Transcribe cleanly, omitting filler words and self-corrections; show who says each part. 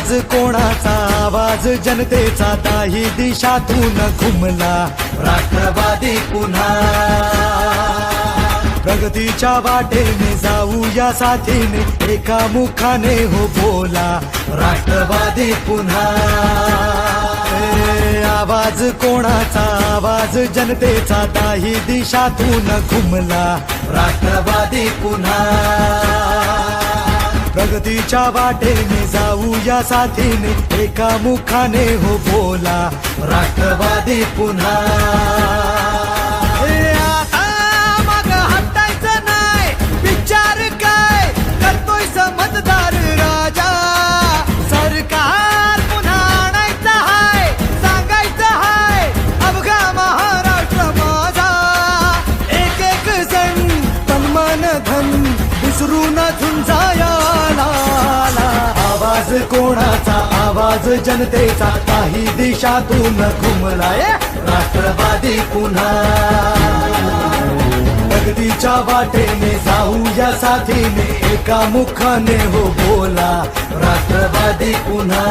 Speaker 1: आवाज कोणाचा आवाज जनतेचा दाही दिशातून घुमला राष्ट्रवादी पुन्हा प्रगतीच्या वाटेने जाऊया साथीने एका मुखाने हो बोला राष्ट्रवादी पुन्हा आवाज कोणाचा आवाज जनतेचा दाही दिशातून घुमला राष्ट्रवादी पुन्हा प्रगतीच्या वाटेने जाऊया साथीने एका मुखाने हो बोला राष्ट्रवादी पुन्हा आता मग हटायचं नाही विचार काय करतोय समजदार राजा सरकार पुन्हा आणायचं हाय सांगायचं हाय अवघा महाराष्ट्र माझा एक एक जण तन मन धन विसरून झुंजाया आवाज कोणाचा आवाज जनतेचा काही दिशातून घुमलाय राष्ट्रवादी पुन्हा प्रगतीच्या वाटेने जाऊया साथीने एका मुखाने हो बोला राष्ट्रवादी पुन्हा